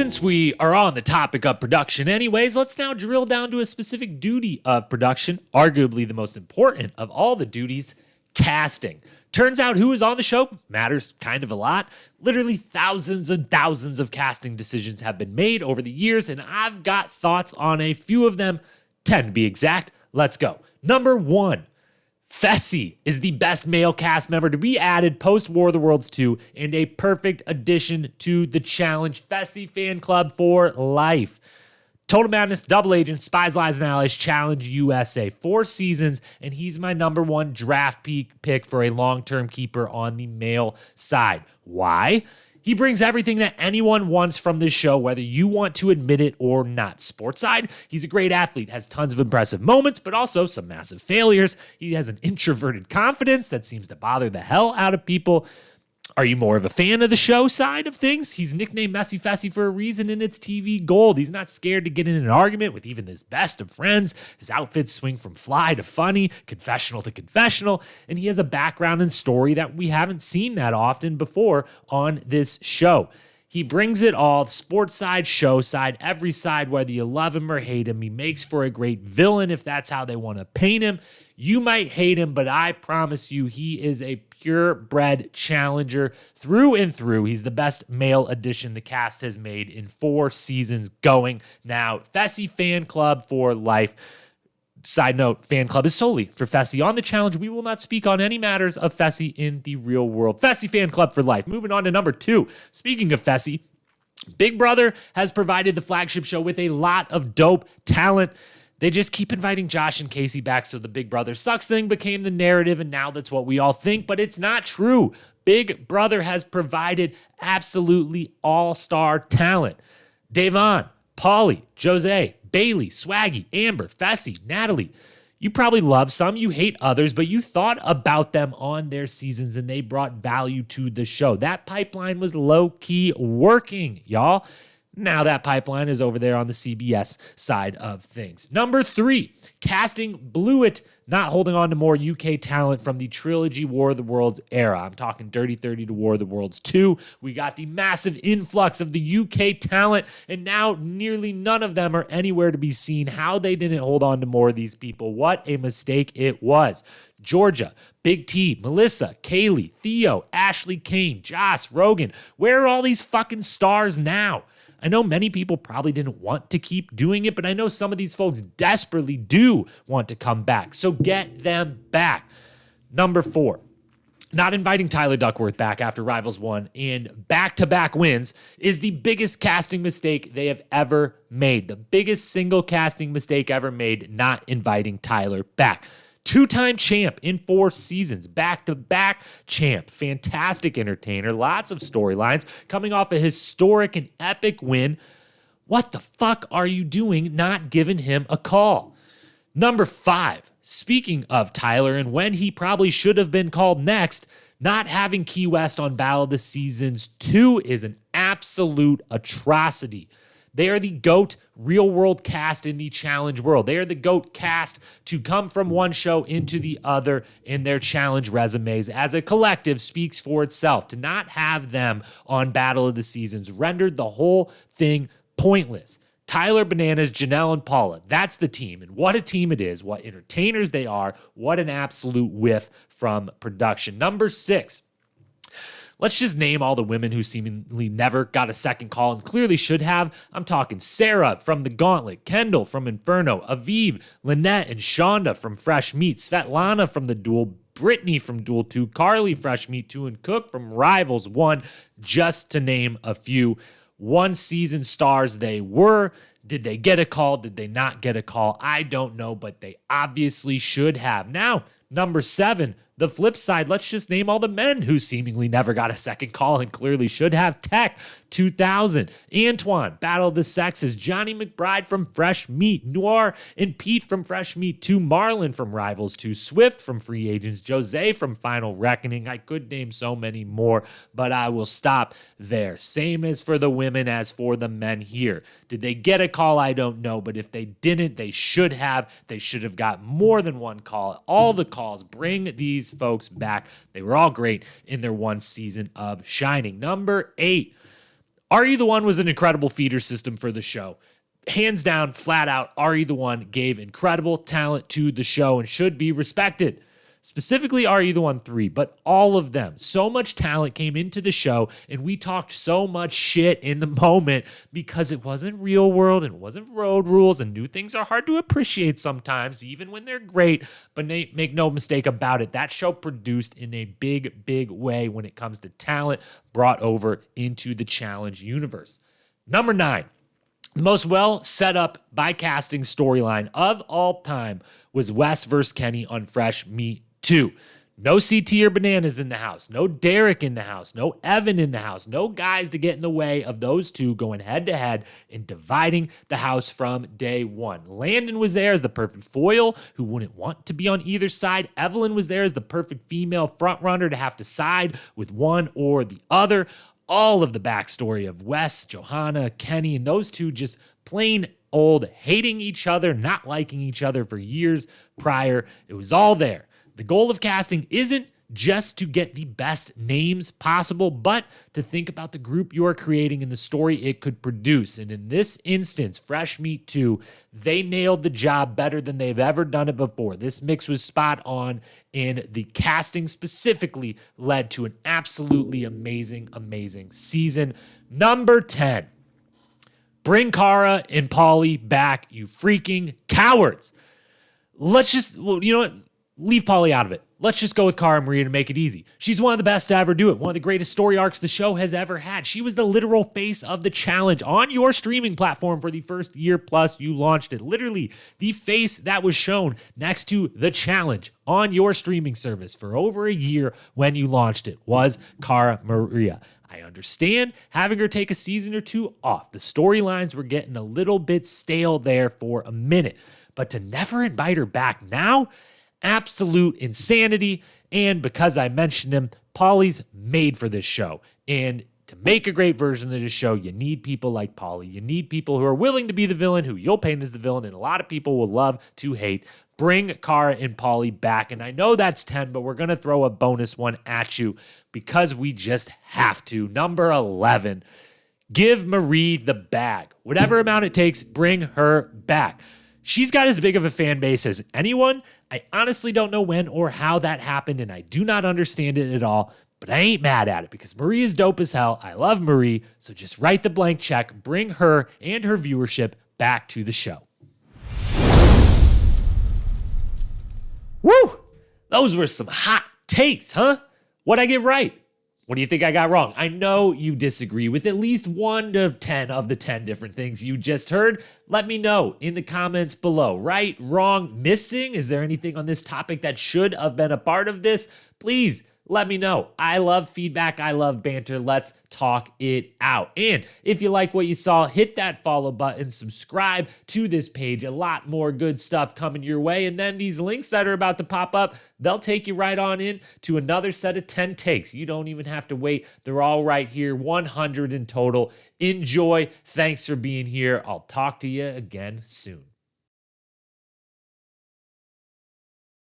Since we are on the topic of production anyways, let's now drill down to a specific duty of production, arguably the most important of all the duties, casting. Turns out who is on the show matters kind of a lot. Literally thousands and thousands of casting decisions have been made over the years, and I've got thoughts on a few of them, 10 to be exact. Let's go. Number 1. Fessy is the best male cast member to be added post-War of the Worlds 2 and a perfect addition to the challenge. Fessy fan club for life. Total Madness, Double Agent, Spies, Lies, and Allies, Challenge USA. 4 seasons, and he's my number 1 draft pick for a long-term keeper on the male side. Why? He brings everything that anyone wants from this show, whether you want to admit it or not. Sports side, he's a great athlete, has tons of impressive moments, but also some massive failures. He has an introverted confidence that seems to bother the hell out of people. Are you more of a fan of the show side of things? He's nicknamed Messy Fessy for a reason, and it's TV gold. He's not scared to get in an argument with even his best of friends. His outfits swing from fly to funny, confessional to confessional, and he has a background and story that we haven't seen that often before on this show. He brings it all, sports side, show side, every side, whether you love him or hate him. He makes for a great villain if that's how they want to paint him. You might hate him, but I promise you he is a purebred challenger through and through. He's the best male addition the cast has made in 4 seasons going now. Fessy fan club for life. Side note, fan club is solely for Fessy. On the challenge, we will not speak on any matters of Fessy in the real world. Fessy fan club for life. Moving on to number 2. Speaking of Fessy, Big Brother has provided the flagship show with a lot of dope talent. They just keep inviting Josh and Casey back, so the Big Brother sucks thing became the narrative, and now that's what we all think, but it's not true. Big Brother has provided absolutely all-star talent. Davon, Pauly, Jose, Bailey, Swaggy, Amber, Fessy, Natalie. You probably love some, you hate others, but you thought about them on their seasons and they brought value to the show. That pipeline was low-key working, y'all. Now that pipeline is over there on the CBS side of things. Number 3, casting blew it, not holding on to more UK talent from the trilogy War of the Worlds era. I'm talking Dirty 30 to War of the Worlds 2. We got the massive influx of the UK talent, and now nearly none of them are anywhere to be seen. How they didn't hold on to more of these people, what a mistake it was. Georgia, Big T, Melissa, Kaylee, Theo, Ashley Kane, Joss, Rogan. Where are all these fucking stars now? I know many people probably didn't want to keep doing it, but I know some of these folks desperately do want to come back. So get them back. Number 4, not inviting Tyler Duckworth back after Rivals 1 and back-to-back wins is the biggest casting mistake they have ever made. The biggest single casting mistake ever made, not inviting Tyler back. 2-time champ in 4 seasons, back-to-back champ, fantastic entertainer, lots of storylines, coming off a historic and epic win. What the fuck are you doing not giving him a call? Number 5, speaking of Tyler and when he probably should have been called next, not having Key West on Battle of the Seasons 2 is an absolute atrocity. They are the GOAT real-world cast in the challenge world. They are the GOAT cast to come from one show into the other in their challenge resumes. As a collective speaks for itself. To not have them on Battle of the Seasons rendered the whole thing pointless. Tyler, Bananas, Janelle, and Paula. That's the team. And what a team it is. What entertainers they are. What an absolute whiff from production. Number 6. Let's just name all the women who seemingly never got a second call and clearly should have. I'm talking Sarah from The Gauntlet, Kendall from Inferno, Aviv, Lynette, and Shonda from Fresh Meat, Svetlana from The Duel, Brittany from Duel 2, Carly, Fresh Meat 2, and Cook from Rivals 1, just to name a few. 1-season stars they were. Did they get a call? Did they not get a call? I don't know, but they obviously should have. Now, number 7, the flip side, let's just name all the men who seemingly never got a second call and clearly should have. Tech, 2000. Antoine, Battle of the Sexes. Johnny McBride from Fresh Meat. Noir and Pete from Fresh Meat 2. Marlon from Rivals 2. Swift from Free Agents. Jose from Final Reckoning. I could name so many more, but I will stop there. Same as for the women as for the men here. Did they get a call? I don't know, but if they didn't, they should have. They should have got more than one call. All the calls. Bring these folks back. They were all great in their 1 season of shining. Number 8. Are You the One was an incredible feeder system for the show. Hands down, flat out, Are You the One gave incredible talent to the show and should be respected. Specifically, Are You the One 3, but all of them. So much talent came into the show, and we talked so much shit in the moment because it wasn't real world and it wasn't road rules, and new things are hard to appreciate sometimes, even when they're great. But make no mistake about it, that show produced in a big, big way when it comes to talent brought over into the challenge universe. Number 9. The most well set up by casting storyline of all time was Wes versus Kenny on Fresh Meat 2. No CT or Bananas in the house. No Derek in the house. No Evan in the house. No guys to get in the way of those two going head to head and dividing the house from day one. Landon was there as the perfect foil who wouldn't want to be on either side. Evelyn was there as the perfect female frontrunner to have to side with one or the other. All of the backstory of Wes, Johanna, Kenny, and those two just plain old hating each other, not liking each other for years prior. It was all there. The goal of casting isn't just to get the best names possible, but to think about the group you are creating and the story it could produce. And in this instance, Fresh Meat 2, they nailed the job better than they've ever done it before. This mix was spot on, and the casting specifically led to an absolutely amazing, amazing season. Number 10, bring Cara and Pauly back, you freaking cowards. Let's just, you know what? Leave Pauly out of it. Let's just go with Cara Maria to make it easy. She's one of the best to ever do it. One of the greatest story arcs the show has ever had. She was the literal face of the challenge on your streaming platform for the first year plus you launched it. Literally the face that was shown next to the challenge on your streaming service for over a year when you launched it was Cara Maria. I understand having her take a season or two off. The storylines were getting a little bit stale there for a minute. But to never invite her back now, absolute insanity. And because I mentioned him, Pauly's made for this show. And to make a great version of this show, you need people like Pauly. You need people who are willing to be the villain, who you'll paint as the villain, and a lot of people will love to hate. Bring Cara and Pauly back. And I know that's 10, but we're going to throw a bonus one at you because we just have to. Number 11, give Marie the bag. Whatever amount it takes, bring her back. She's got as big of a fan base as anyone. I honestly don't know when or how that happened, and I do not understand it at all, but I ain't mad at it because Marie is dope as hell. I love Marie, so just write the blank check, bring her and her viewership back to the show. Woo! Those were some hot takes, huh? What'd I get right? What do you think I got wrong? I know you disagree with at least 1 to 10 of the 10 different things you just heard. Let me know in the comments below. Right, wrong, missing? Is there anything on this topic that should have been a part of this? Please let me know. I love feedback. I love banter. Let's talk it out. And if you like what you saw, hit that follow button, subscribe to this page. A lot more good stuff coming your way. And then these links that are about to pop up, they'll take you right on in to another set of 10 takes. You don't even have to wait. They're all right here, 100 in total. Enjoy. Thanks for being here. I'll talk to you again soon.